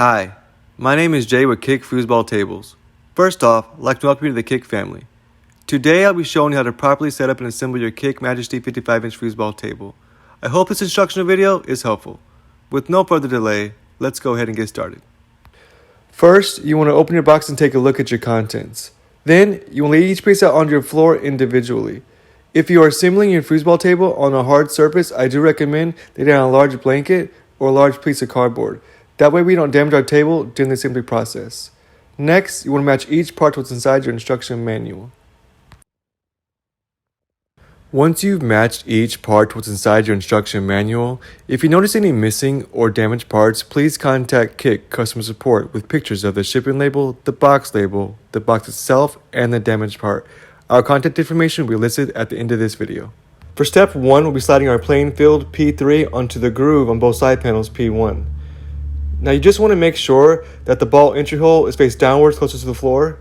Hi, my name is Jay with Kick Foosball Tables. First off, I'd like to welcome you to the Kick family. Today I'll be showing you how to properly set up and assemble your Kick Majesty 55-inch foosball table. I hope this instructional video is helpful. With no further delay, let's go ahead and get started. First, you want to open your box and take a look at your contents. Then, you will lay each piece out on your floor individually. If you are assembling your foosball table on a hard surface, I do recommend laying down a large blanket or a large piece of cardboard. That way we don't damage our table during the assembly process. Next, you want to match each part to what's inside your instruction manual. Once you've matched each part to what's inside your instruction manual, if you notice any missing or damaged parts, please contact Kick customer support with pictures of the shipping label, the box itself, and the damaged part. Our contact information will be listed at the end of this video. For step 1, we'll be sliding our playing field P3 onto the groove on both side panels P1. Now you just want to make sure that the ball entry hole is faced downwards closer to the floor,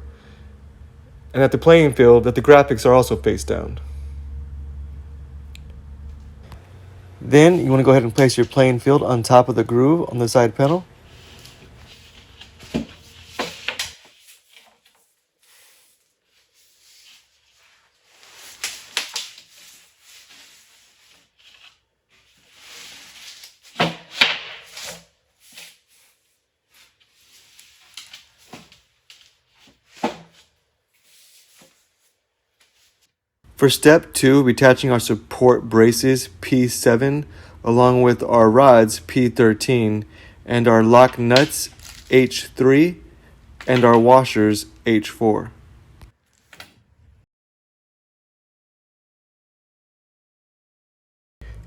and at the playing field that the graphics are also face down. Then you want to go ahead and place your playing field on top of the groove on the side panel. For step 2, we'll be attaching our support braces P7 along with our rods P13 and our lock nuts H3 and our washers H4.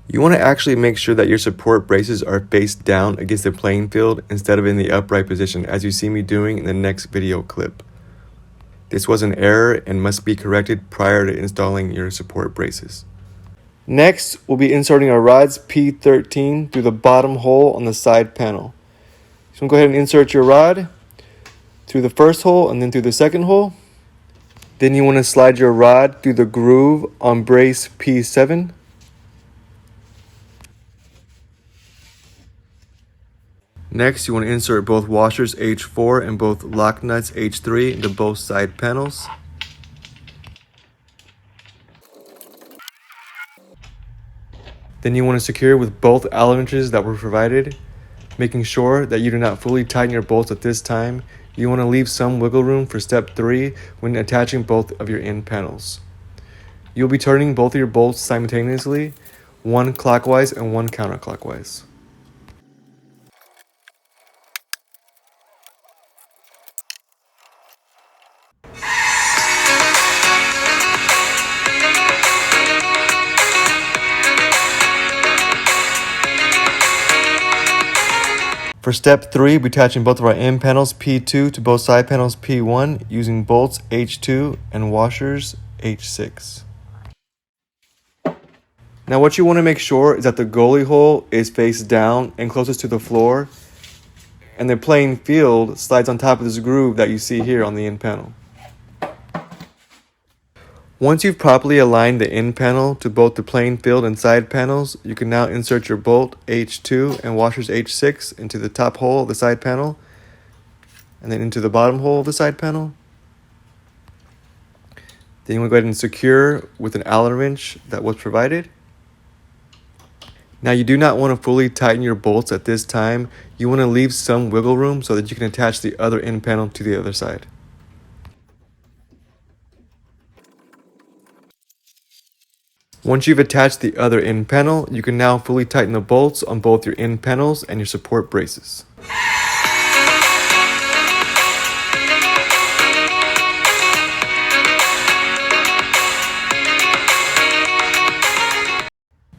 You want to actually make sure that your support braces are face down against the playing field instead of in the upright position, as you see me doing in the next video clip. This was an error and must be corrected prior to installing your support braces. Next, we'll be inserting our rods P13 through the bottom hole on the side panel. So go ahead and insert your rod through the first hole and then through the second hole. Then you want to slide your rod through the groove on brace P7. Next, you want to insert both washers H4 and both lock nuts H3 into both side panels. Then you want to secure with both Allen wrenches that were provided, making sure that you do not fully tighten your bolts at this time. You want to leave some wiggle room for step 3 when attaching both of your end panels. You'll be turning both of your bolts simultaneously, one clockwise and one counterclockwise. For step 3, we'll be attaching both of our end panels P2 to both side panels P1 using bolts H2 and washers H6. Now what you want to make sure is that the goalie hole is face down and closest to the floor, and the playing field slides on top of this groove that you see here on the end panel. Once you've properly aligned the end panel to both the playing field and side panels, you can now insert your bolt H2 and washers H6 into the top hole of the side panel and then into the bottom hole of the side panel. Then you want to go ahead and secure with an Allen wrench that was provided. Now you do not want to fully tighten your bolts at this time. You want to leave some wiggle room so that you can attach the other end panel to the other side. Once you've attached the other end panel, you can now fully tighten the bolts on both your end panels and your support braces.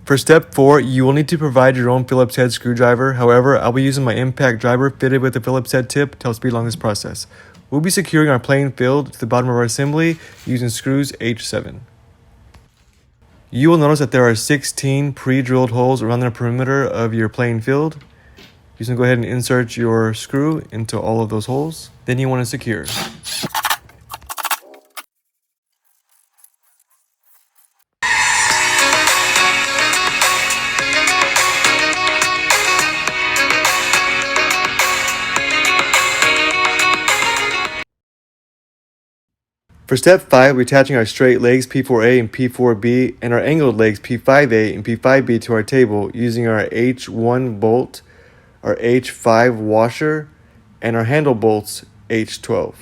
For step 4, you will need to provide your own Phillips head screwdriver. However, I'll be using my impact driver fitted with the Phillips head tip to help speed along this process. We'll be securing our playing field to the bottom of our assembly using screws H7. You will notice that there are 16 pre-drilled holes around the perimeter of your playing field. You can go ahead and insert your screw into all of those holes. Then you want to secure. For step 5, we're attaching our straight legs P4A and P4B and our angled legs P5A and P5B to our table using our H1 bolt, our H5 washer, and our handle bolts H12.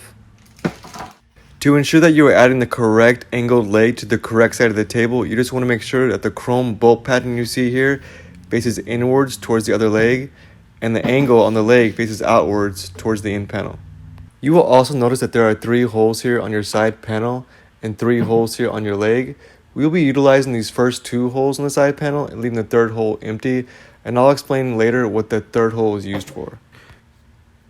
To ensure that you are adding the correct angled leg to the correct side of the table, you just want to make sure that the chrome bolt pattern you see here faces inwards towards the other leg and the angle on the leg faces outwards towards the end panel. You will also notice that there are 3 holes here on your side panel and 3 holes here on your leg. We will be utilizing these first 2 holes on the side panel and leaving the 3rd hole empty, and I'll explain later what the 3rd hole is used for.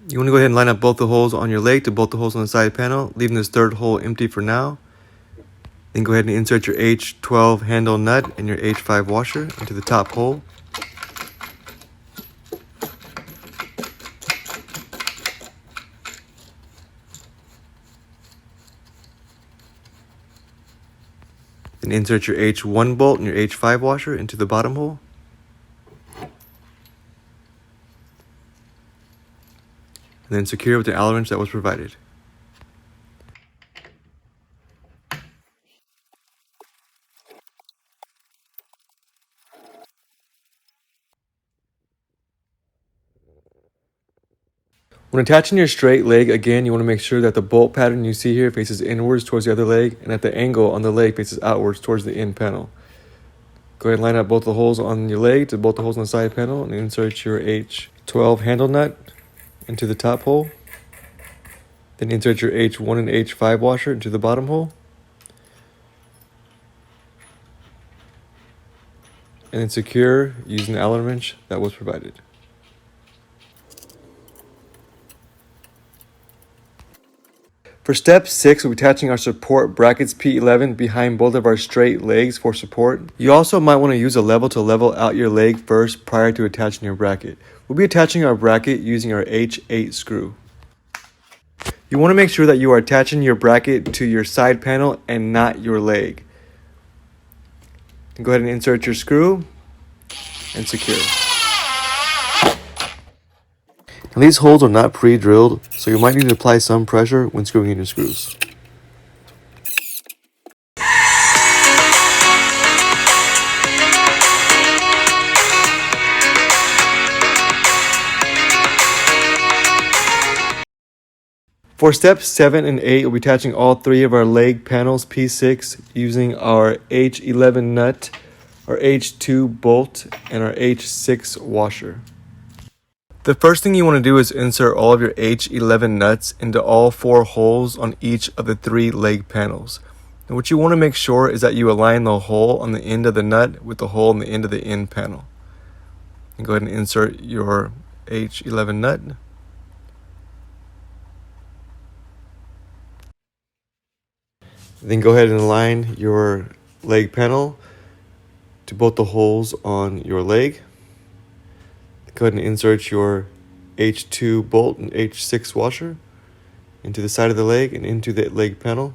You want to go ahead and line up both the holes on your leg to both the holes on the side panel, leaving this 3rd hole empty for now. Then go ahead and insert your H12 handle nut and your H5 washer into the top hole. Then insert your H1 bolt and your H5 washer into the bottom hole. And then secure with the Allen wrench that was provided. When attaching your straight leg, again, you want to make sure that the bolt pattern you see here faces inwards towards the other leg and that the angle on the leg faces outwards towards the end panel. Go ahead and line up both the holes on your leg to both the holes on the side panel and insert your H12 handle nut into the top hole. Then insert your H1 and H5 washer into the bottom hole. And then secure using the Allen wrench that was provided. For step 6, we'll be attaching our support brackets P11 behind both of our straight legs for support. You also might want to use a level to level out your leg first prior to attaching your bracket. We'll be attaching our bracket using our H8 screw. You want to make sure that you are attaching your bracket to your side panel and not your leg. Then go ahead and insert your screw and secure. Now these holes are not pre-drilled, so you might need to apply some pressure when screwing in your screws. For steps 7 and 8, we'll be attaching all 3 of our leg panels P6 using our H11 nut, our H2 bolt, and our H6 washer. The first thing you want to do is insert all of your H11 nuts into all 4 holes on each of the 3 leg panels. And what you want to make sure is that you align the hole on the end of the nut with the hole on the end of the end panel. And go ahead and insert your H11 nut. Then go ahead and align your leg panel to both the holes on your leg. Go ahead and insert your H2 bolt and H6 washer into the side of the leg and into the leg panel.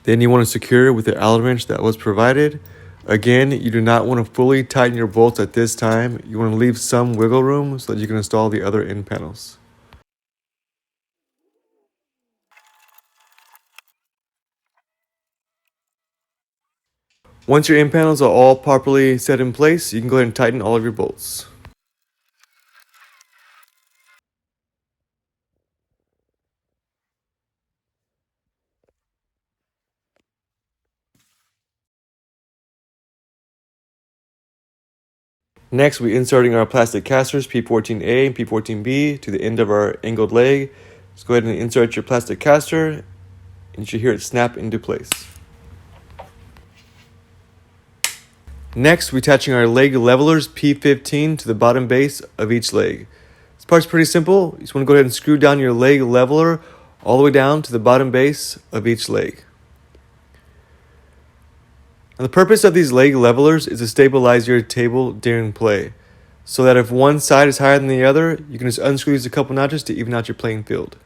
Then you want to secure with the Allen wrench that was provided. Again, you do not want to fully tighten your bolts at this time. You want to leave some wiggle room so that you can install the other end panels. Once your end panels are all properly set in place, you can go ahead and tighten all of your bolts. Next, we're inserting our plastic casters P14A and P14B to the end of our angled leg. Just go ahead and insert your plastic caster, and you should hear it snap into place. Next, we're attaching our leg levelers P15 to the bottom base of each leg. This part's pretty simple. You just want to go ahead and screw down your leg leveler all the way down to the bottom base of each leg. And the purpose of these leg levelers is to stabilize your table during play, so that if one side is higher than the other, you can just unscrew these a couple notches to even out your playing field.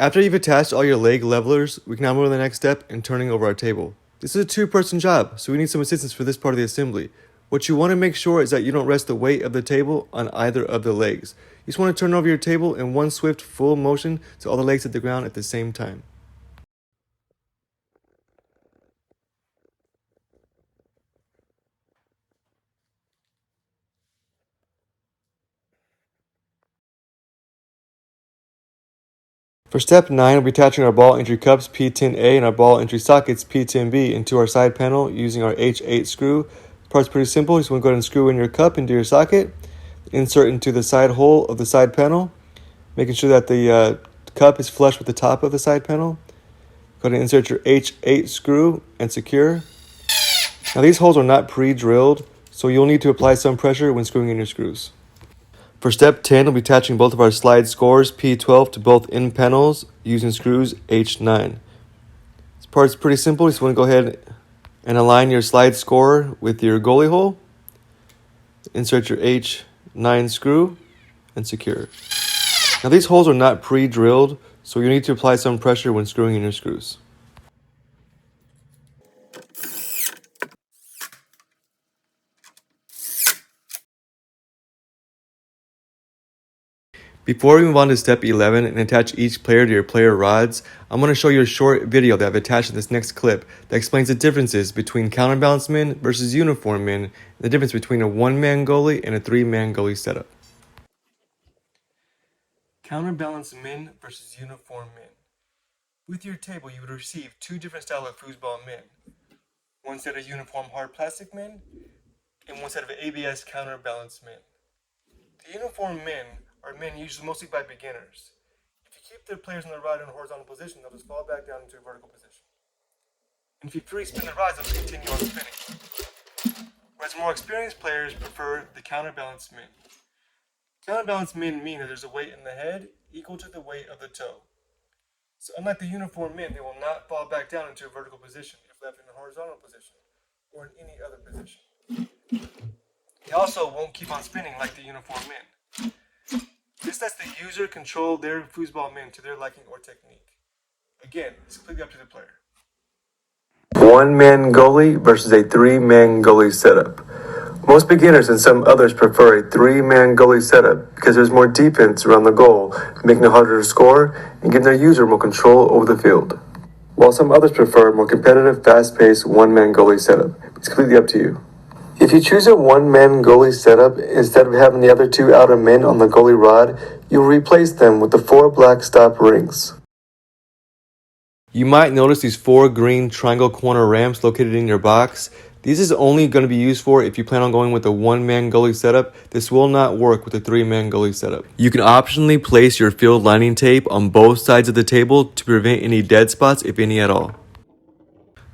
After you've attached all your leg levelers, we can now move to the next step in turning over our table. This is a two-person job, so we need some assistance for this part of the assembly. What you want to make sure is that you don't rest the weight of the table on either of the legs. You just want to turn over your table in one swift, full motion so all the legs hit the ground at the same time. For step 9, we'll be attaching our ball entry cups P10A and our ball entry sockets P10B into our side panel using our H8 screw. The part's pretty simple. You just want to go ahead and screw in your cup into your socket, insert into the side hole of the side panel, making sure that the cup is flush with the top of the side panel. Go ahead and insert your H8 screw and secure. Now these holes are not pre-drilled, so you'll need to apply some pressure when screwing in your screws. For step 10, we'll be attaching both of our slide scores P12 to both end panels using screws H9. This part's pretty simple. You just want to go ahead and align your slide score with your goalie hole. Insert your H9 screw and secure. Now these holes are not pre-drilled, so you need to apply some pressure when screwing in your screws. Before we move on to step 11 and attach each player to your player rods, I'm going to show you a short video that I've attached to this next clip that explains the differences between counterbalance men versus uniform men, and the difference between a one-man goalie and a three-man goalie setup. Counterbalance men versus uniform men. With your table, you would receive two different styles of foosball men. One set of uniform hard plastic men, and one set of ABS counterbalance men. The uniform men are men used mostly by beginners. If you keep the players on the rod in a horizontal position, they'll just fall back down into a vertical position. And if you free spin the rods, they'll continue on spinning. Whereas more experienced players prefer the counterbalance men. Counterbalance men mean that there's a weight in the head equal to the weight of the toe. So unlike the uniform men, they will not fall back down into a vertical position if left in a horizontal position or in any other position. They also won't keep on spinning like the uniform men. This lets the user control their foosball men to their liking or technique. Again, it's completely up to the player. One-man goalie versus a three-man goalie setup. Most beginners and some others prefer a three-man goalie setup because there's more defense around the goal, making it harder to score and giving their user more control over the field. While some others prefer a more competitive, fast-paced one-man goalie setup. It's completely up to you. If you choose a one-man goalie setup, instead of having the other two outer men on the goalie rod, you'll replace them with the 4 black stop rings. You might notice these 4 green triangle corner ramps located in your box. These is only going to be used for if you plan on going with a one-man goalie setup. This will not work with a 3-man goalie setup. You can optionally place your field lining tape on both sides of the table to prevent any dead spots, if any at all.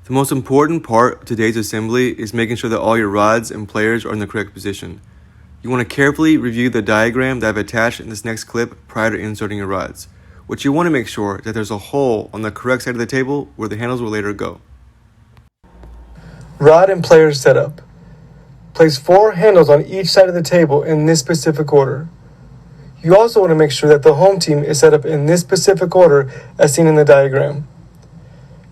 The most important part of today's assembly is making sure that all your rods and players are in the correct position. You want to carefully review the diagram that I've attached in this next clip prior to inserting your rods. What you want to make sure is that there's a hole on the correct side of the table where the handles will later go. Rod and player setup. Place 4 handles on each side of the table in this specific order. You also want to make sure that the home team is set up in this specific order as seen in the diagram.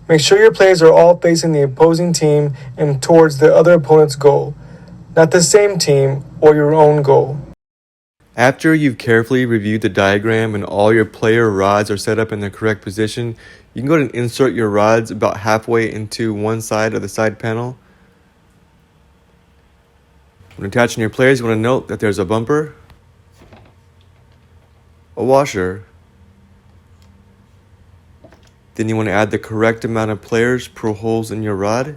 Make sure your players are all facing the opposing team and towards the other opponent's goal, not the same team or your own goal. After you've carefully reviewed the diagram and all your player rods are set up in the correct position, you can go ahead and insert your rods about halfway into one side of the side panel. When attaching your players, you want to note that there's a bumper, a washer. Then you want to add the correct amount of players per holes in your rod.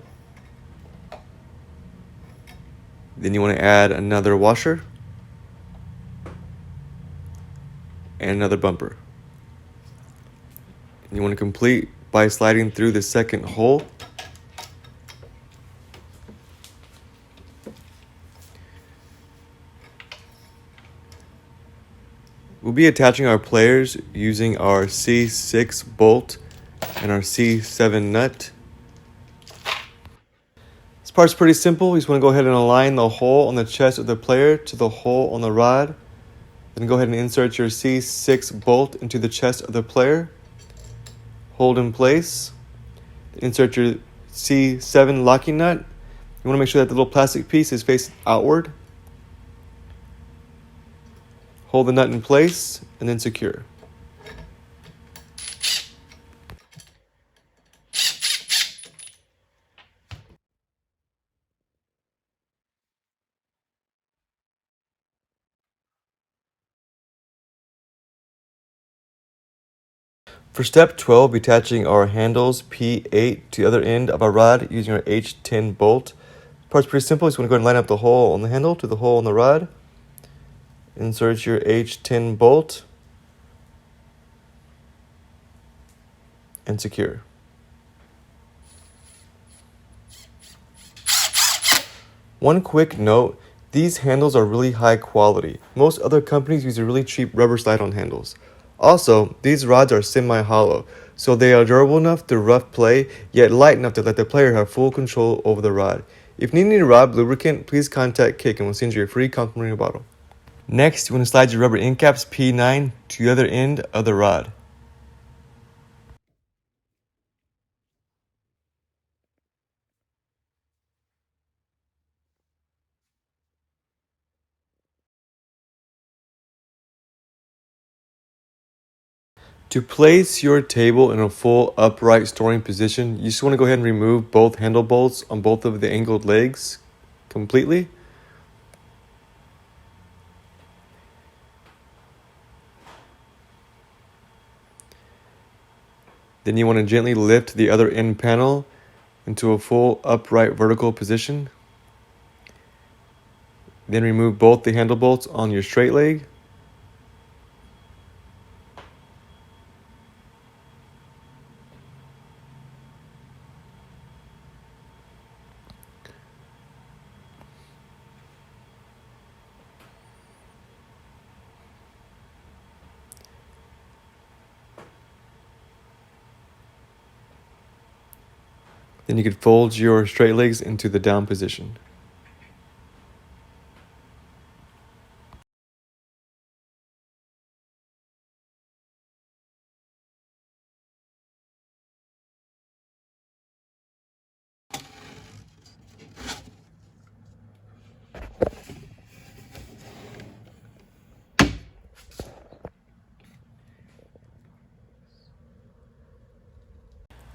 Then you want to add another washer and another bumper. And you want to complete by sliding through the second hole. We'll be attaching our players using our C6 bolt and our C7 nut. This part's pretty simple. You just want to go ahead and align the hole on the chest of the player to the hole on the rod. Then go ahead and insert your C6 bolt into the chest of the player. hold in place, insert your C7 locking nut. You want to make sure that the little plastic piece is facing outward. Hold the nut in place and then secure. For step 12, be attaching our handles P8 to the other end of our rod using our H10 bolt. Part's pretty simple. You just want to go ahead and line up the hole on the handle to the hole on the rod. Insert your H10 bolt and secure. One quick note, these handles are really high quality. Most other companies use a really cheap rubber slide-on handles. Also, these rods are semi-hollow, so they are durable enough to rough play, yet light enough to let the player have full control over the rod. If you need any rod lubricant, please contact Kick and we'll send you a free complimentary bottle. Next, you want to slide your rubber end caps P9 to the other end of the rod. To place your table in a full upright storing position, you just want to go ahead and remove both handle bolts on both of the angled legs completely. Then you want to gently lift the other end panel into a full upright vertical position. Then remove both the handle bolts on your straight leg. Then you could fold your straight legs into the down position.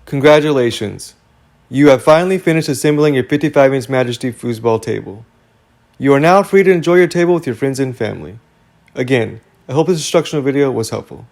Congratulations! You have finally finished assembling your 55-inch Majesty foosball table. You are now free to enjoy your table with your friends and family. Again, I hope this instructional video was helpful.